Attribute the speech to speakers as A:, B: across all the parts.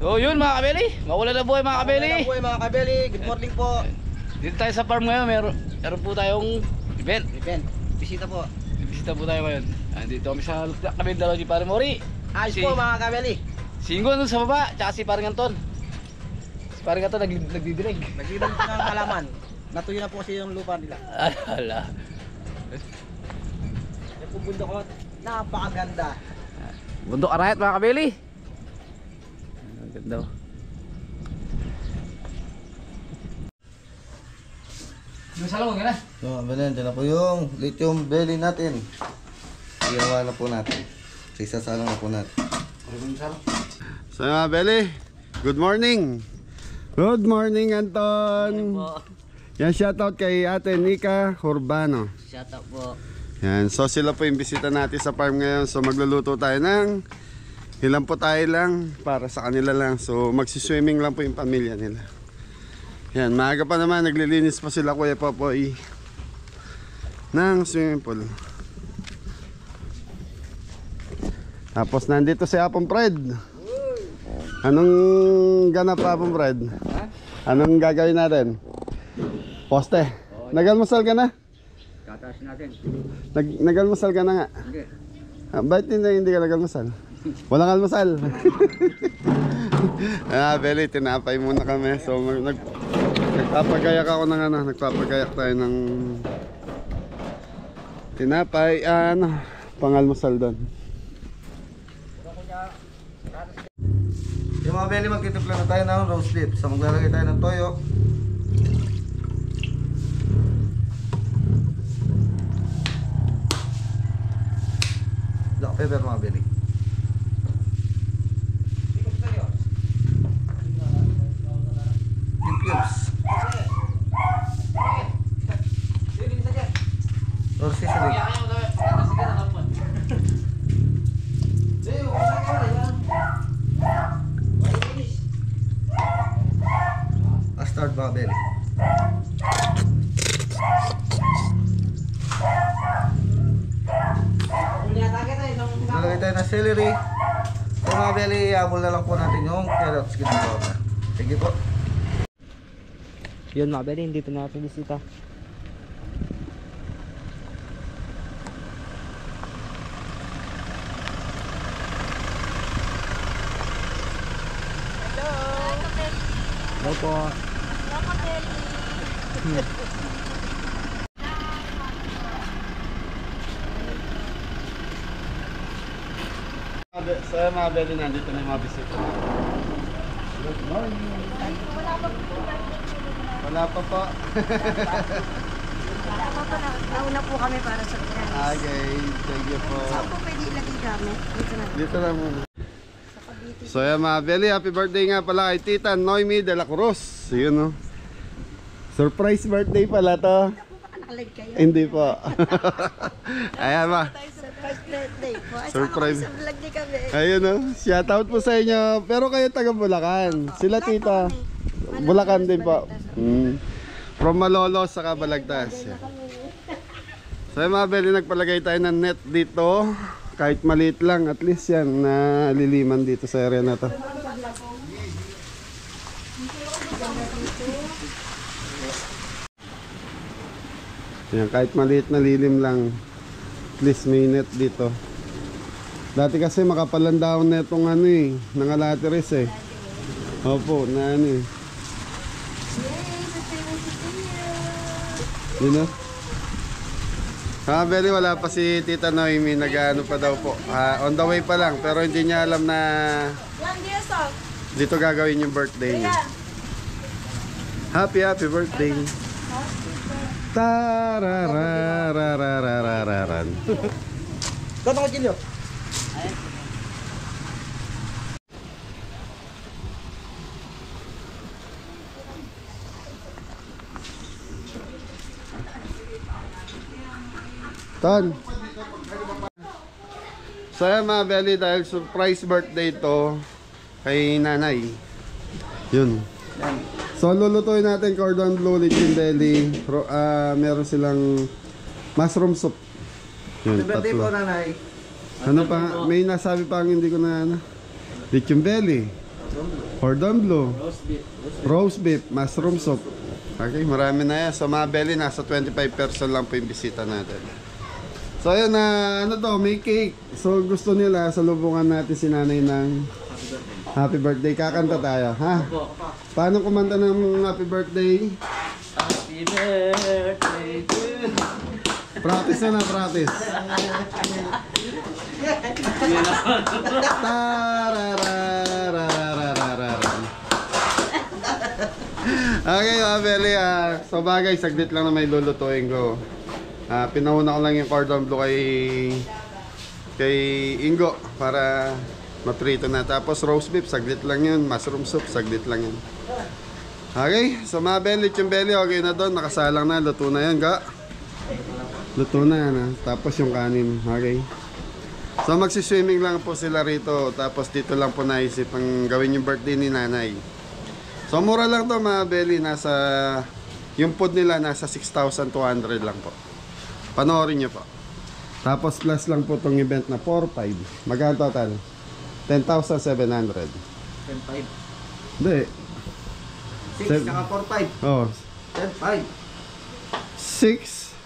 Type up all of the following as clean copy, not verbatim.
A: So yun mga kabeli, makulan na buhay mga kabeli.
B: Makulan na buhay mga kabeli, good morning po.
A: Dito tayo sa farm ngayon, meron po tayong event.
B: Bisita po.
A: Bisita po tayo ngayon. Dito kami sa kami dalaw si Pare Mori.
B: Ayos po mga kabeli.
A: Si Ingo sa baba, tsaka si Paring Anton. Si Paring Anton nagdidinig.
B: Nagdidinig po ng halaman. Natuyo na po kasi yung lupa nila.
A: Ala.
B: Yan po bundok ko, napakaganda.
A: Bundok Arayat mga kabeli. Ang ganda. Salong ka na.
C: So, ayan, dyan na po yung lithium belly natin. Ginawa na po natin. Isasalong na po natin.
D: So mga belly, good morning. Good morning Anton. Yan, shoutout kay Ate Nika Urbano.
B: Shoutout po.
D: Yan, so sila po yung bisita natin sa farm ngayon. So magluluto tayo ng ilan po tayo lang para sa kanila lang. So magsiswimming lang po yung pamilya nila. Yan, maaga pa naman, naglilinis pa sila Kuya Popoy ng swimming pool. Tapos nandito si Apong Fred. Anong ganap Apong Fred? Anong gagawin natin? Poste. Nagalmusal ka na?
B: Tataas natin.
D: Nagalmusal ka na nga?
B: Hindi.
D: Bakit hindi ka nagalmusal? Walang almusal. Beli, tinapay muna kami. So nagpapagayak ako ng nagpapagayak tayo ng tinapay, pangalmusal doon.
C: Yung mga belly, magtitimpla na tayo ng roast beef. So maglalagay tayo ng toyo. Black pepper mga belly. Cubes. Or seasoning. Mustard mga belly. Nalagay tayo ng celery. So mga belly, abol na lang po natin yung carrots. Ginagawa na. Sige po.
B: Yun mga kabeli, dito na natin bisita. Hello po.
D: So mga belly, nandito na yung mga bisita. Good morning. Wala pa po.
E: Nauna po kami para sa friends.
D: Okay, thank you po.
E: Saan po pwede ilagay gamit? Dito na.
D: Dito lang muna.
E: Sa Cavite.
D: So yan mga belly, happy birthday nga pala kay Tita Noemi de la Cruz. Yun o. Surprise birthday pala to.
E: Ako baka nakalive kayo.
D: Hindi po. Ayan ma.
E: Surprise birthday po. Ay,
D: Surprise.
E: Sa vlog ni kami.
D: Ayun o. Shoutout po sa inyo. Pero kayo taga Bulacan. Sila Tita. Bulacan din po. From Malolos sa Balagtas. So yung mga belly, nagpalagay tayo ng net dito. Kahit maliit lang, at least yan naliliman dito sa area na to. Yan, kahit maliit na lilim lang, at least may net dito. Dati kasi makapalan daw netong nangalateris eh. Opo, na Yun o. Belly, wala pa si Tita Noemi, nag-ano pa daw po. On the way pa lang, pero hindi niya alam na dito gagawin yung birthday niya. Happy birthday. Tarararararararan.
B: Gato ko Chilio.
D: Ton. So yan mga belly, dahil surprise birthday to kay nanay. Yun. So lulutuin natin cordon bleu, lechon belly. Meron silang mushroom soup. Yun,
C: Happy birthday po nanay.
D: Ano pa? May nasabi pa ang hindi ko na lechon belly. Cordon bleu. Roast beef. Mushroom soup. Okay, marami na yan. So mga belly, nasa 25 person lang po yung bisita natin. So ayun na, ano to, may cake. So gusto nila, salubungan natin si nanay ng happy birthday. Kakanta tayo, ha? Paano kumanta ng happy birthday?
A: Happy birthday to you.
D: Practice na, practice. Tararararararararar. Okay, mga belly, so bagay, saglit lang na may lulutuin ko. Pinauna ko lang yung cordon bleu kay Ingo para maprito na. Tapos roast beef, saglit lang yun. Mushroom soup, saglit lang yun. Okay, so mga belly, yung belly, okay na doon. Nakasalang na, luto na yan, ga. Luto na yan, ha? Tapos yung kanin, okay. So magsiswimming lang po sila rito. Tapos dito lang po naisip ang gawin yung birthday ni nanay. So mura lang to mga belly. Yung food nila nasa 6,200 lang po. Panoorin nyo po. Tapos plus lang po tong event na 4-5. Magkano total? 10,700.
C: 10-5.
D: Hindi.
C: 6 saka 4-5.
D: Oh,
C: 10-5.
D: 6.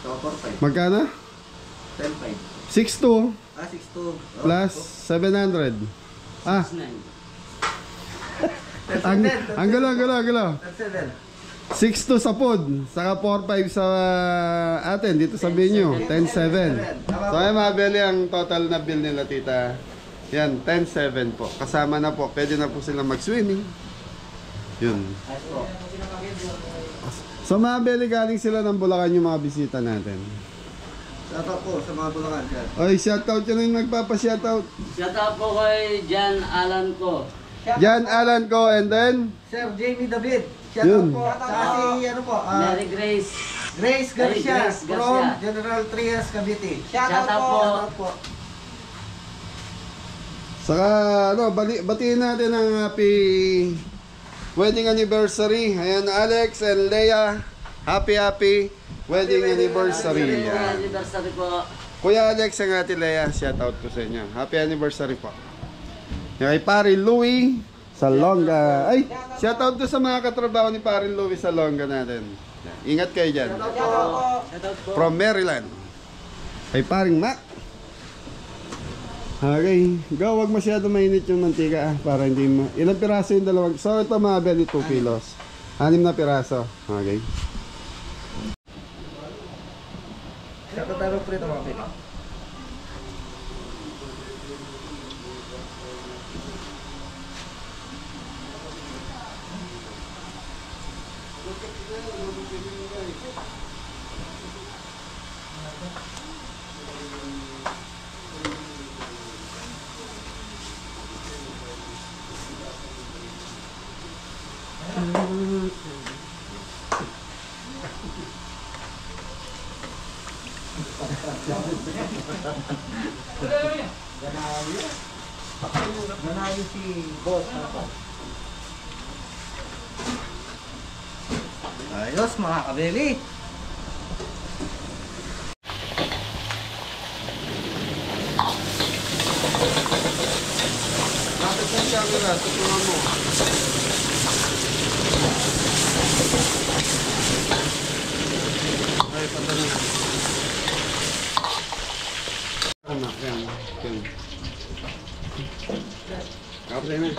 C: Saka 4-5.
D: Magkano?
C: 10-5.
D: 6,2
C: Ah, 6-2.
D: plus 700. Ah,
C: 10-7.
D: ang galaw.
C: 10-7.
D: 6-2 sa food, saka 4-5 sa atin, dito sa venue, 10-7. So ay mga belly, ang total na bill nila tita, yan, 10-7 po. Kasama na po, pwede na po silang mag-swimming. Yun. So mga belly, galing sila ng Bulacan yung mga bisita natin.
C: Shoutout po sa mga Bulacan.
D: Oy, shoutout yun yung nagpapa-shoutout.
F: Shout out po kay Jan Alan ko.
D: Jan Alan ko, and then
C: Sir Jamie David.
D: Yun.
C: Shoutout po. Saka si, ano po,
F: Mary Grace.
C: Grace Garcia,
F: Grace Garcia.
C: from General Trias, Cavite.
F: Shout out po.
C: Shoutout po.
D: saka ano, batiin natin ang happy wedding anniversary. Ayan, Alex and Leia, happy wedding anniversary.
F: Happy
D: Yan.
F: anniversary po.
D: Kuya Alex and Ate Leia, shout out ko sa inyo. Happy anniversary po. Yung kay Pare Louie Salonga. Ay, shout out to sa mga katrabaho ni Pare Louie Salonga natin. Ingat kayo dyan. From Maryland. Kay Paring Mac. Okay, go, wag masyado mainit yung mantika para hindi ilang piraso yung dalawang. So ito mga belly 2 kilos. 6 na piraso. Okay.
C: Shoutout tayo po ito mga pili. Nanalo si boss. Ayos mga kabeli.
D: Bakit yung camera? Tutunan mo. Ay, padala na. Anak, yan. Yan. Kapre na.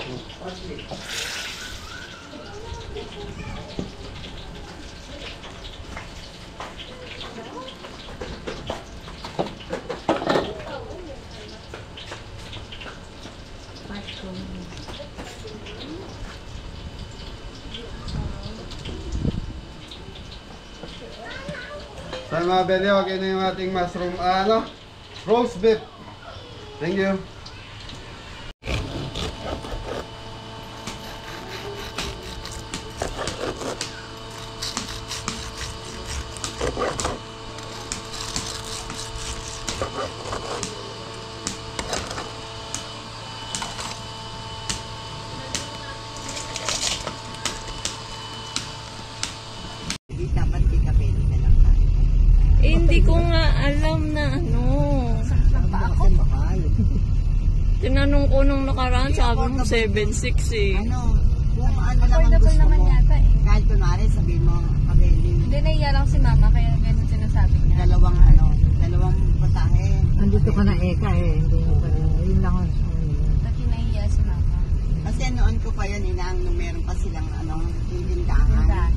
D: So mga belly, okay na yung ating mushroom, roast beef. Thank you.
E: Dapat kikapili ka lang.
G: Eh, hindi ko nga alam na ano.
E: Ba ako?
G: Tinanong ko nung nakaraan, sabi mo 7.6 eh.
E: Ano, kung ano naman gusto mo. Kahit kunwari, sabihin mo, kabeli.
G: Hindi, naiya lang si mama, kaya ganun sinasabi niya.
E: Dalawang patahe.
B: Andito ka na Eka eh. Hindi mo pa rin. Yun lang ang
G: Kasi naiya si mama.
E: Kasi noon ko pa yun, nung meron pa silang tindahan.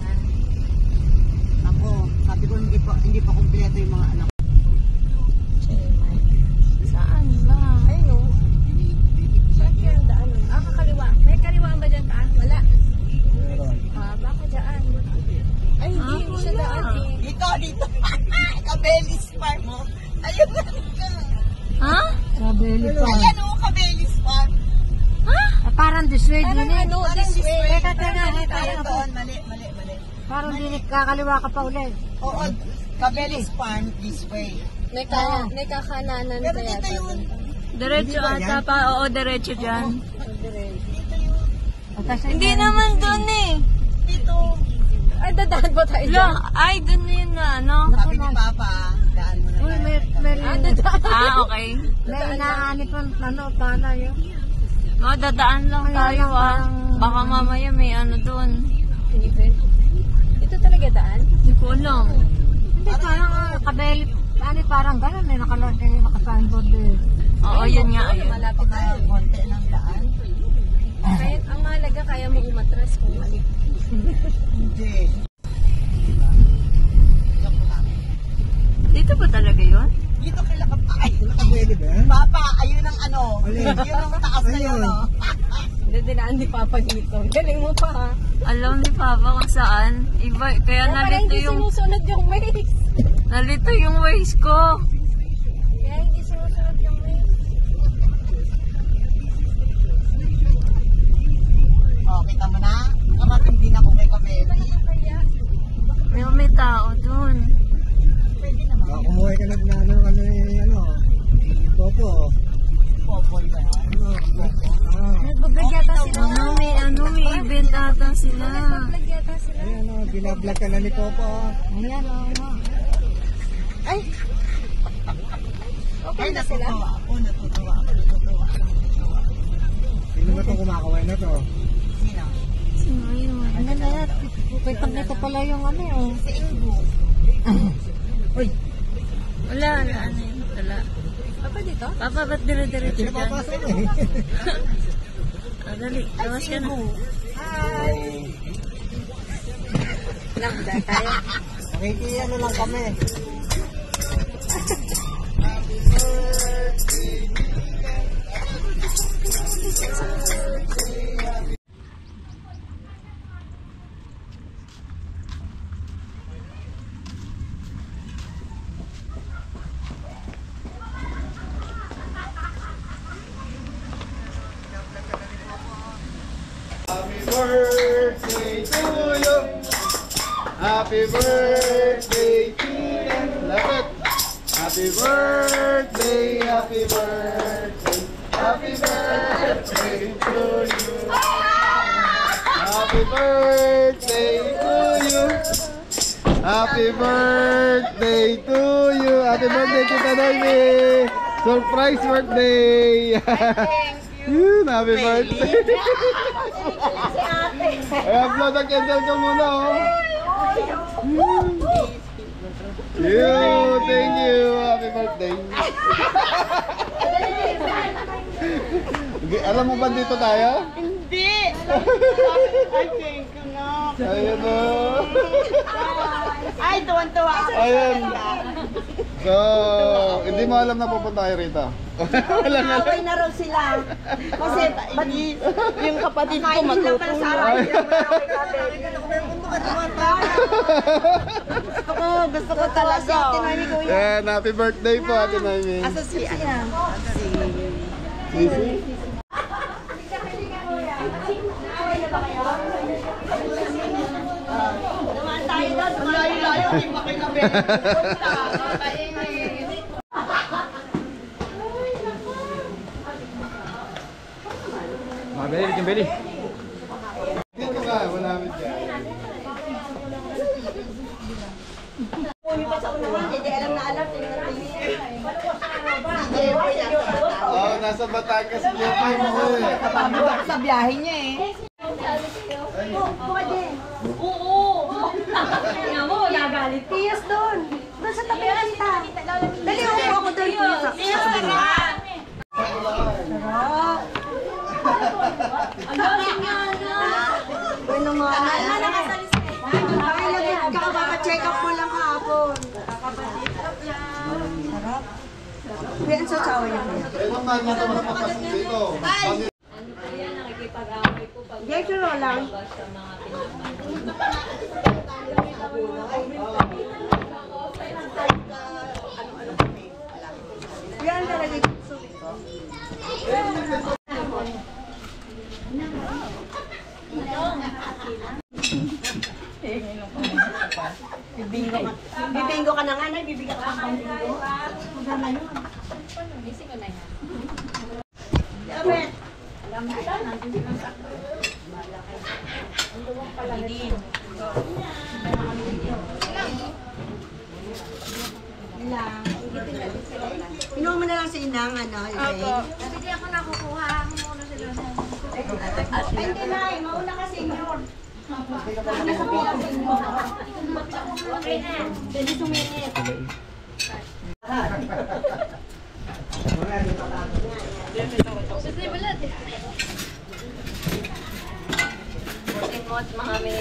E: Ako, sabi ko hindi pa kumpleto yung mga anak.
G: Saan ba? Ay no. Saan kaya ang daan? Kakaliwa. May kaliwaan ba dyan ka? Wala. Baka dyan. Ay, hindi siya daan eh.
E: Dito. Kabelis Farm mo. Ayun na ka.
G: Ha?
B: Kabeli pa.
E: Ayan o, Kabelis Farm.
B: Parang this way din eh.
G: Ano, this way.
B: Teka,
E: Tayo doon, mali.
B: parang din kakaliwa ka pa ulit.
E: Oo, Kabelis Farm this way.
G: May kakananan
E: Pero
G: kaya.
E: dito yun.
G: Diretso ata pa. Oo, diretso dyan.
B: Hindi
G: naman doon eh.
E: Dito.
G: Ay, dadaan ba tayo dyan? Ay, doon yun na, ano?
E: Sabi ni Papa, daan mo na
B: Uy,
E: tayo.
G: Okay.
B: may inaanip ang tana yun.
G: Dadaan lang tayo Baka mamaya may ano doon. Ito talaga daan? Hindi ko alam.
B: Hindi, parang kabeli. Parang gano'n eh. Naka-signboard eh.
G: Oo, yun nga. Ayun.
E: Malapit tayo, konti ng daan.
G: Kahit ang mahalaga, kaya mo umatras kung mali.
E: Hindi.
G: Dito ba talaga yun?
E: Dito kila Ay, Papa, ayun ang yun ang taas na yun, no?
G: Hindi dinaan ni Papa dito. Galing mo pa ha. Alam ni Papa kung saan. Iba, kaya nalito yung... sinusunod yung ways. Nalito yung ways ko. Kaya hindi sinusunod yung ways.
E: Oh, kita mo na? Karating din ako kay Kabeli.
G: May tao dun.
E: Pwede naman.
B: Kumuha ka na Popo.
E: Popoy ba yan?
G: Nagbablog yata sila. May event ata sila.
B: Ayan o, binablog ka na ni Popo. Ayan o.
G: Ay! Okay na sila?
E: Natutuwa.
B: Sino ba itong kumakaway na to?
E: Sino?
G: Sino yun?
B: Ano na yan? Kitang-kita pala yung
E: Si Ingo.
B: Uy!
G: Wala. Ano yun? Wala. Papa dito? Papa, ba't dire-diretso dyan?
B: Pinapapasok eh.
G: Dali, lawas ka na.
E: Hi!
G: Lambda tayo.
B: Nakikiyano lang kami.
D: Happy birthday to you. Happy birthday to you. Lapit. Happy birthday, happy birthday. Happy birthday to you. Happy birthday to you. Happy birthday to you. Happy birthday, Tita Noemi. Surprise birthday. Yun, happy birthday. Ay, upload ang candle ko muna, oh. Thank you. Happy birthday. Alam mo ba dito tayo?
E: Hindi! Ay, thank you nga.
D: Ayun, oh.
E: Ay, tuwan-tuwa ako.
D: Ayun. So, hindi mo alam na pupunta kayo rito. Wala na
E: Away na raw sila. Kasi, yung kapatid ko matutulog. Gusto ko talaga.
D: Yan, happy birthday po, Ate Noemi.
E: Asa si
D: Sisi?
E: Dumaan tayo doon. Layo-layo. Hindi pa kayo namin.
A: Mabeli, Kimbeli.
D: Dito ka, malapit dyan.
E: Hindi pa sa unahan. Hindi alam na alam.
D: Oo, nasa Batangas niya pa mo eh.
E: Sa biyahe niya eh.
G: Tingnan mo, nagalit.
B: Tiyas doon. Doon sa tabi ng kita. Dali, upo ako doon. Tiyas, sarap.
G: Ang galing nga na.
B: Bueno nga. Kaka-check up mo lang kahapon. Sarap. Kuya, ang sasawa niya.
D: Ilang taon na ito magpapasok dito?
B: Yes, sure lang. Yan talaga gusto ko. Bibingo ka na nga, bibigyan ka ng bingo. Maganda yun. Gising ko na yan. Dapat. Alam mo ka, nandun lang sa Inuha mo na lang sa inang, ano, Elaine. Sige, ako nakukuha. Ako muna sila. Ay, hindi na. Mauna ka, senior. Okay na. Pwede sumingit.
G: Buti mo at mga may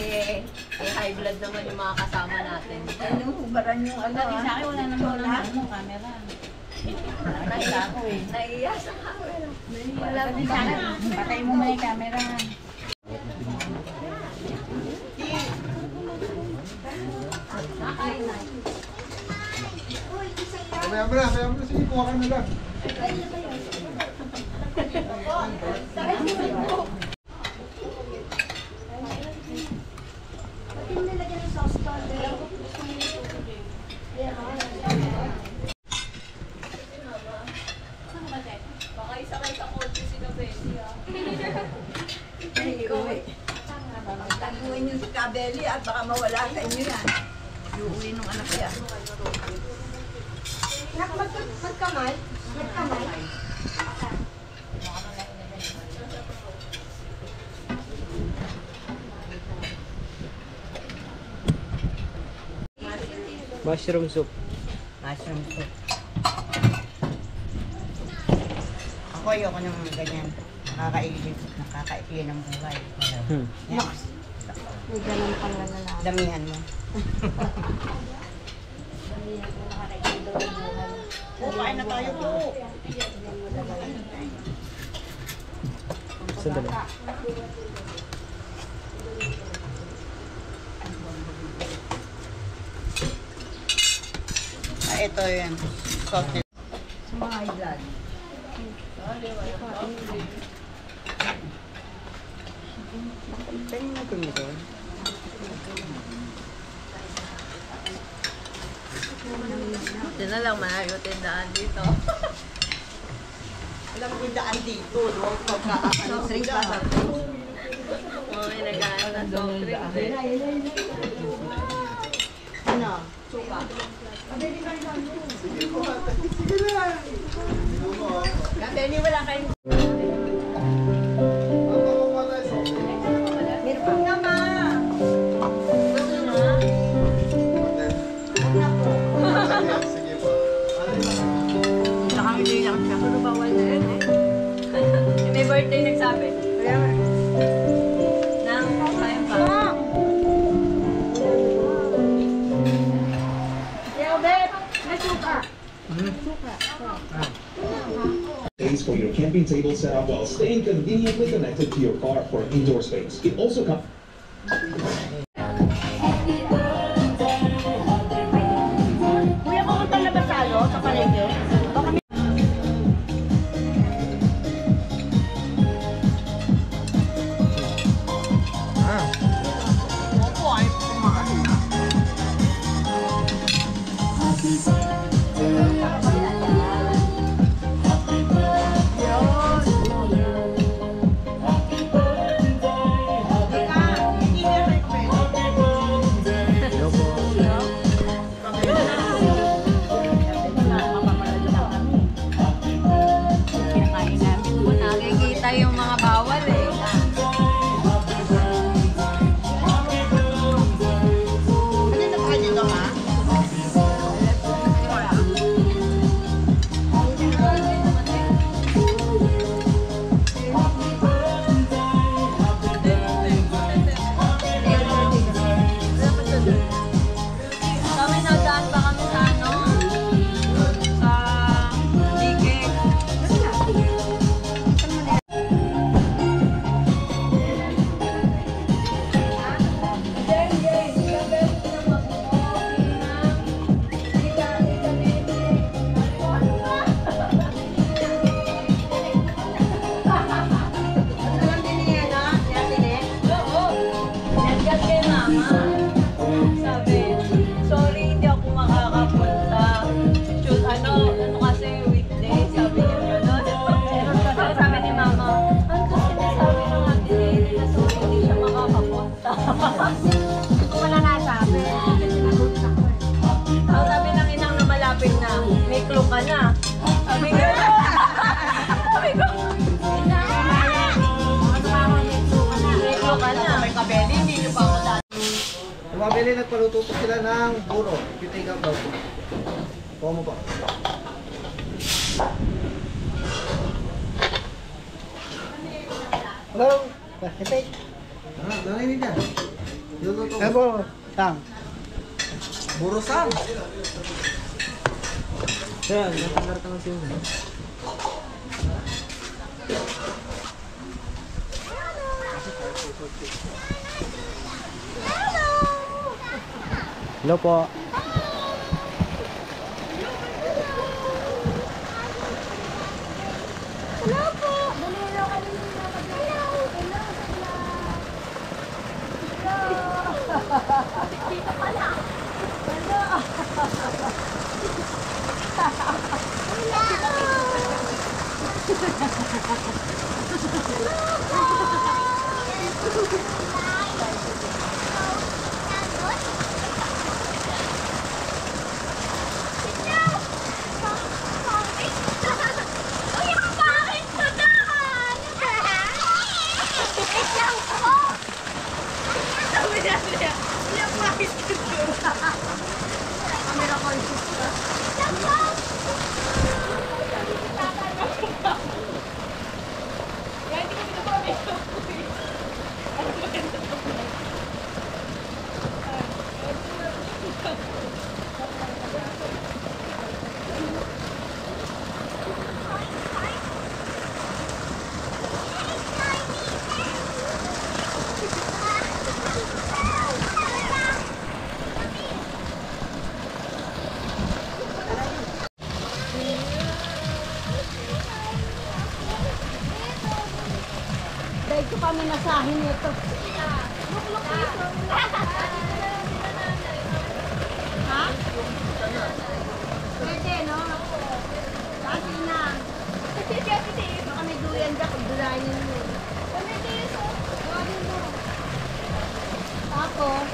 G: high blood naman yung mga kasama natin.
E: Ano, ubaran yung ano ah.
G: Sa akin wala naman ang camera. Naiya ako eh. Naiya sa camera. Wala akong camera.
E: Patay mo na yung camera.
D: Kaya mo na. Sige, kuha ka na lang.
G: Baka isakay sa kotse si Gabesi ah.
E: Taguin niyo si Kabeli at baka mawala sa inyo yan. Iuwi ng anak niya.
B: Magkamay. Magkamay.
A: Mushroom soup.
E: Mushroom soup. Ako ayoko ng ganyan. Nakakaigil ng buhay. Yes.
B: May ganun pang lalala.
E: Damihan mo. Kain na tayo po.
A: Sandali.
E: Ito yun. Sausage. Sa mga high blood. Pwede natin ito.
G: Ito na lang malayo tindaan dito.
E: Alam mo yung daan dito, no? Pagka-ano, drink ba sa
G: Mga may nagkaan na soft drinks eh.
E: ano? Suka. Gabeli, wala kayong... Meron pa nga, ma.
D: Sige po.
E: Saka hindi lang siya.
G: Puro bawal na yun eh. May birthday nagsabi.
E: Kaya nga.
G: Nang kain pa.
H: Space for your camping table setup while staying conveniently connected to your car for indoor space. It also comes.
E: Kuya, pumunta na ba sa ano? Sa palengke? Baka may... Opo, ay kumain na. Teka,
C: Magluluto po sila ng puro. Pitik up daw po. Kuha mo pa.
A: Hello. Pitik.
C: Narinig ka. Luluto.
A: Ebo. Tang.
C: Puro sang.
A: Yan, natandar ka ng siyo. Hello po.
B: Dahil ko kami nasahin ito. Ha? Pwede, no? Kasi na. Baka may duyan dyan kung dulayin mo. Tapos,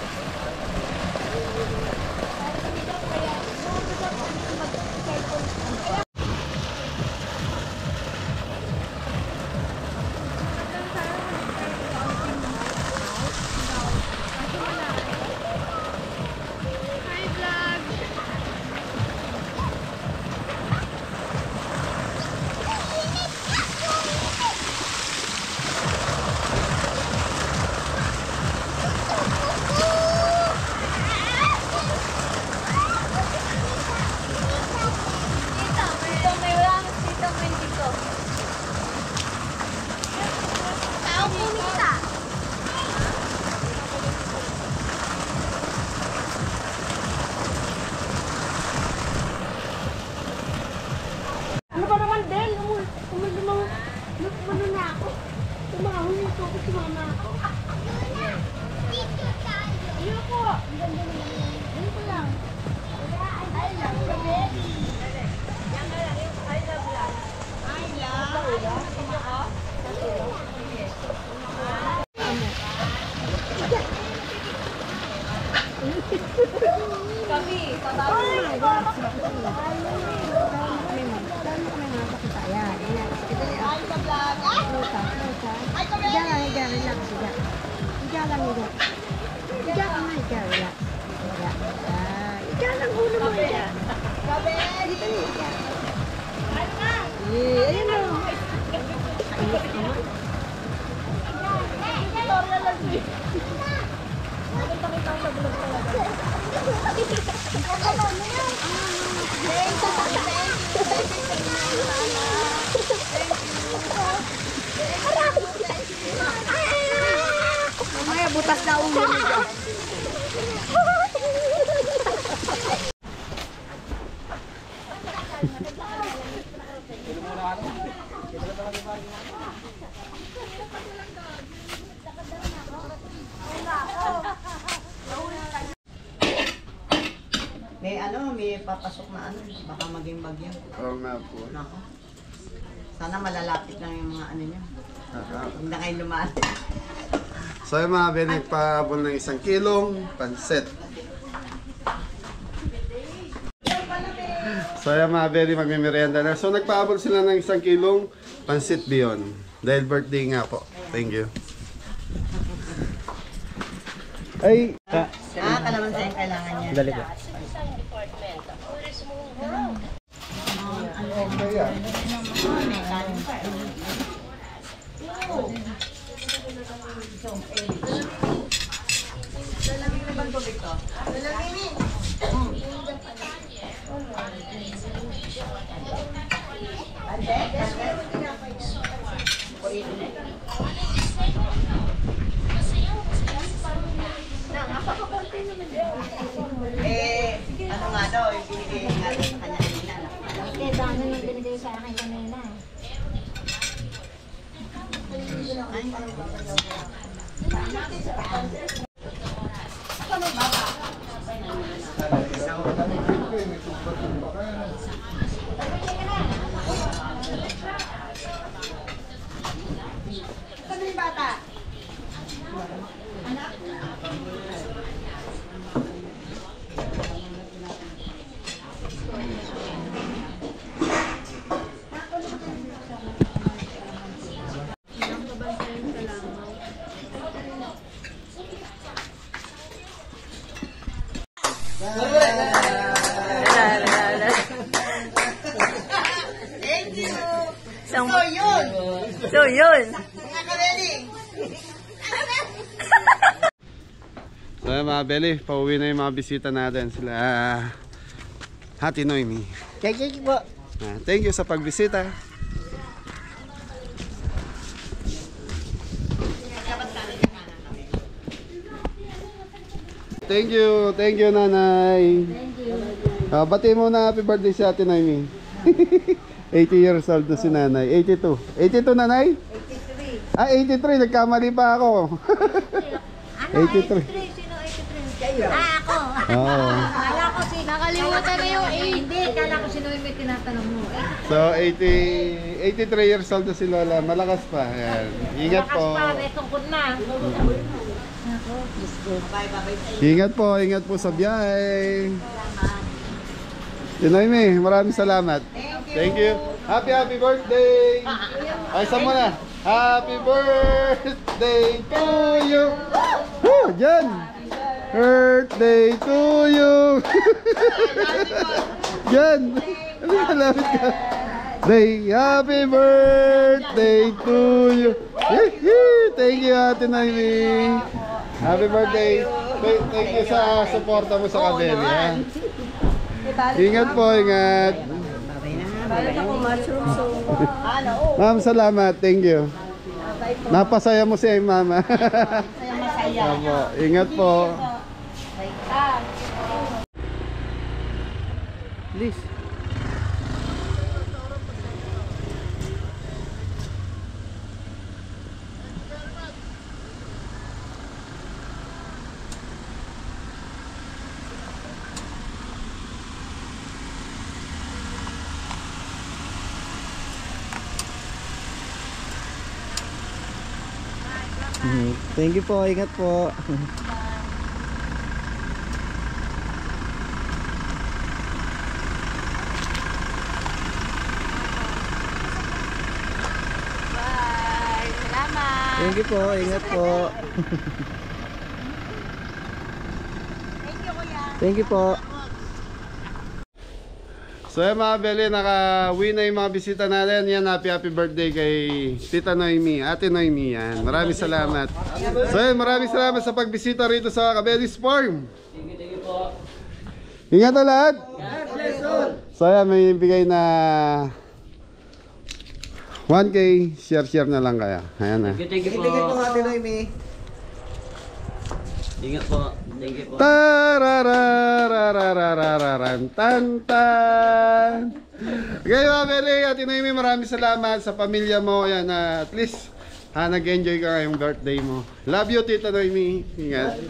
B: ano ba naman, Del? Umano na ako. Tumahuli ko ako, sumama ako. Ayoko. Ayoko lang. I love you, baby.
G: Kami,
B: Mamaya butas na ulo niya.
E: May papasok na baka maging bagyo.
D: Oo nga po.
E: Nako. Sana malalapit lang yung mga ano niya. Huwag na kayo lumapit.
D: So yung mga binagpaabol ng 1 kilong pansit. So yung mga very magmimerienda na. So nagpaabol sila ng 1 kilong pansit beyond. Dahil birthday nga po. Thank you. Ay,
E: Kalamansi ang kailangan niya.
A: Dali po.
E: Ano nga daw, yung binigay nga sa kanya kanina.
B: Hindi, dami yung binigay sa akin kanina.
E: Ano yung bata? Thank you! So yun!
G: So, yun.
E: Mga kabeling!
D: so yun mga Beli, pauwi na yung mga bisita natin. Sila Ate Noemi.
E: Thank you po.
D: Thank you sa pagbisita. Thank you nanay. Thank you. Bati mo na happy birthday si Ate Noemi. 80 years old na si nanay. 82. 82 nanay? 83. Ah, 83. Nagkamali pa ako. 83.
B: Sino 83? Ako.
D: Oo.
B: Kala ko si... Nakalimutan na yung 8. Hindi, kala ko sino yung may tinatanong mo.
D: So 83 years old na si Lola. Malakas pa. Ayan. Ingat po.
B: Tungkod na.
D: Ingat po sa biyahe. Noemi, maraming salamat. Thank you. Happy birthday. Ay, saan mo na? Happy birthday to you. Jan. Birthday to you. Jan. Salamat ka. Happy birthday to you. Thank you, Ate Noemi. Happy birthday. Thank you sa suporta mo sa kabeli. Ingat po, ingat. Ma'am, salamat. Thank you. Napasaya mo siya, mama. Opo, ingat po.
A: Please. Thank you po, ingat po.
G: Bye. Salamat.
A: Thank you po, ingat po. Thank you po.
D: So yan mga Beli, naka-win na yung mga bisita natin. Yan, happy birthday kay Tita Noemi, Ate Noemi yan. Maraming salamat. So yan, maraming salamat sa pagbisita rito sa Kabeli's Farm.
F: Thank you po.
D: Ingat na lahat. So yan, may bigay na 1K, share na lang kaya. Ayan na.
F: Thank you po.
A: Ate Noemi.
F: Ingat po. Thank you po.
D: Tarararararararan tantan. Okay mga Beli, Ate Noemi, maraming salamat sa pamilya mo. Yan, at least nag-enjoy ka ngayong birthday mo. Love you, Tita Noemi. Ingat.